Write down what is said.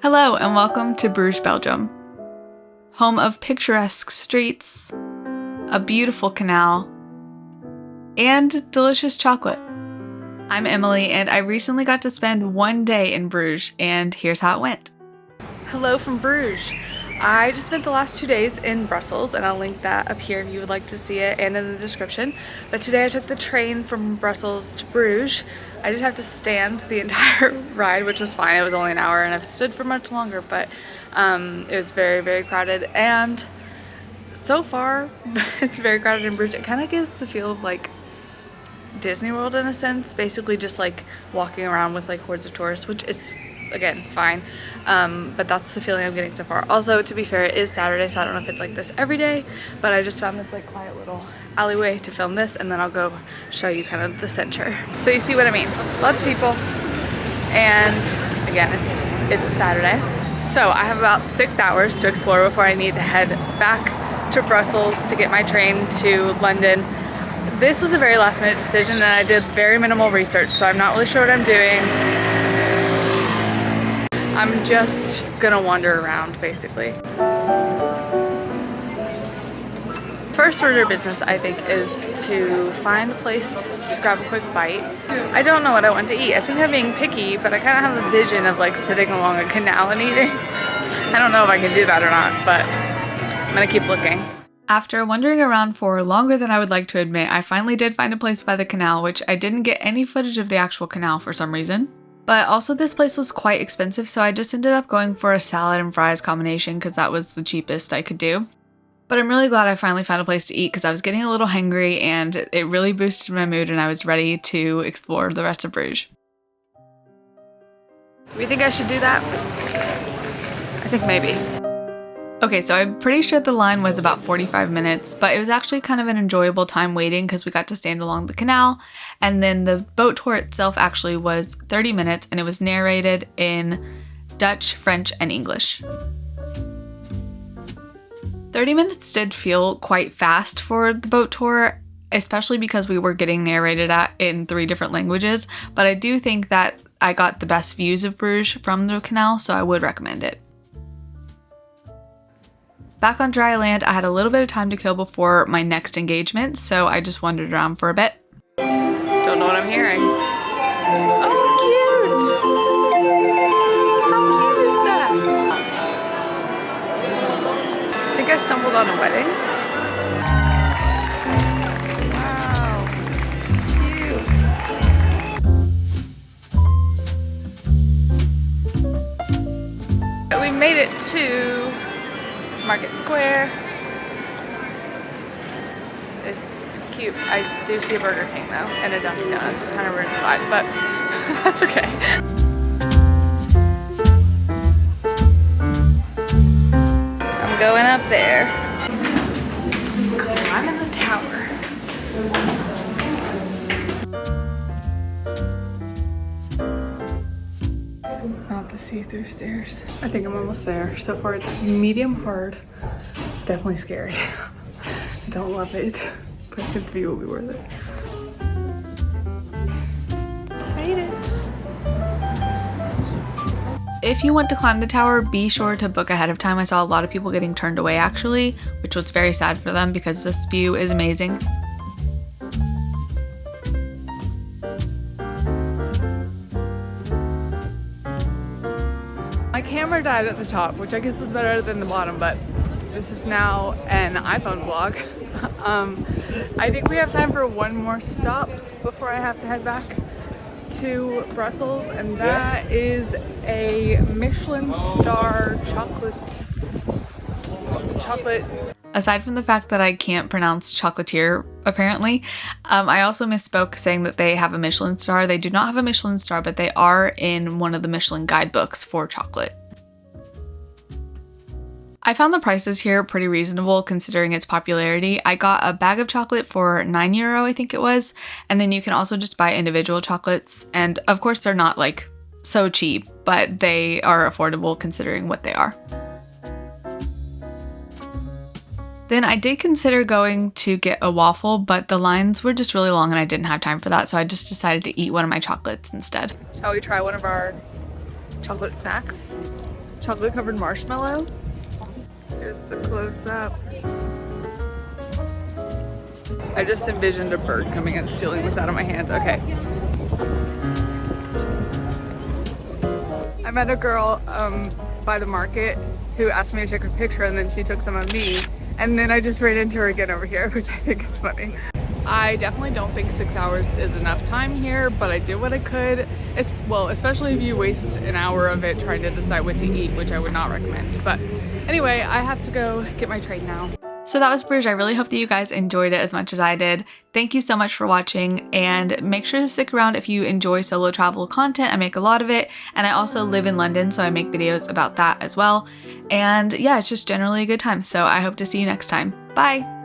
Hello and welcome to Bruges, Belgium, home of picturesque streets, a beautiful canal, and delicious chocolate. I'm Emily and I recently got to spend one day in Bruges, and here's how it went. Hello from Bruges. I just spent the last 2 days in Brussels, and I'll link that up here if you would like to see it and in the description. But today I took the train from Brussels to Bruges. I did have to stand the entire ride, which was fine. It was only an hour and I've stood for much longer, but it was very, very crowded. And so far, it's very crowded in Bruges. It kind of gives the feel of like Disney World in a sense, basically just like walking around with like hordes of tourists, which is again fine, but that's the feeling I'm getting so far. Also, to be fair, it is Saturday, so I don't know if it's like this every day, but I just found this like quiet little alleyway to film this, and then I'll go show you kind of the center. So you see what I mean? Lots of people, and again, it's a Saturday. So I have about 6 hours to explore before I need to head back to Brussels to get my train to London. This was a very last minute decision and I did very minimal research, so I'm not really sure what I'm doing. I'm just gonna wander around basically. First order of business, I think, is to find a place to grab a quick bite. I don't know what I want to eat. I think I'm being picky, but I kind of have a vision of like sitting along a canal and eating. I don't know if I can do that or not, but I'm gonna keep looking. After wandering around for longer than I would like to admit, I finally did find a place by the canal, which I didn't get any footage of the actual canal for some reason. But also this place was quite expensive, so I just ended up going for a salad and fries combination because that was the cheapest I could do. But I'm really glad I finally found a place to eat because I was getting a little hangry and it really boosted my mood and I was ready to explore the rest of Bruges. Do you think I should do that? I think maybe. Okay, so I'm pretty sure the line was about 45 minutes, but it was actually kind of an enjoyable time waiting because we got to stand along the canal, and then the boat tour itself actually was 30 minutes and it was narrated in Dutch, French, and English. 30 minutes did feel quite fast for the boat tour, especially because we were getting narrated at in 3 different languages, but I do think that I got the best views of Bruges from the canal, so I would recommend it. Back on dry land, I had a little bit of time to kill before my next engagement, so I just wandered around for a bit. Don't know what I'm hearing. Oh, cute! How cute is that? I think I stumbled on a wedding. Wow, cute. We made it to Market Square. It's cute. I do see a Burger King though, and a Dunkin' Donuts, which kind of ruins the vibe, but that's okay. I'm going up there. I'm in the tower. Not the see-through stairs. I think I'm almost there. So far it's medium hard. Definitely scary. Don't love it, but I think the view will be worth it. Made it. If you want to climb the tower, be sure to book ahead of time. I saw a lot of people getting turned away actually, which was very sad for them because this view is amazing. My camera died at the top, which I guess was better than the bottom, but this is now an iPhone vlog. I think we have time for one more stop before I have to head back to Brussels, and that is a Michelin star chocolate. Aside from the fact that I can't pronounce chocolatier, apparently, I also misspoke saying that they have a Michelin star. They do not have a Michelin star, but they are in one of the Michelin guidebooks for chocolate. I found the prices here pretty reasonable considering its popularity. I got a bag of chocolate for €9, I think it was, and then you can also just buy individual chocolates, and of course they're not like so cheap, but they are affordable considering what they are. Then I did consider going to get a waffle, but the lines were just really long and I didn't have time for that, so I just decided to eat one of my chocolates instead. Shall we try one of our chocolate snacks? chocolate covered marshmallow. Here's the close up. I just envisioned a bird coming and stealing this out of my hand. Okay. I met a girl by the market who asked me to take her picture, and then she took some of me, and then I just ran into her again over here, which I think is funny. I definitely don't think 6 hours is enough time here, but I did what I could. Well, especially if you waste an hour of it trying to decide what to eat, which I would not recommend. But anyway, I have to go get my train now. So that was Bruges. I really hope that you guys enjoyed it as much as I did. Thank you so much for watching, and make sure to stick around if you enjoy solo travel content. I make a lot of it, and I also live in London, so I make videos about that as well. And yeah, it's just generally a good time. So I hope to see you next time. Bye!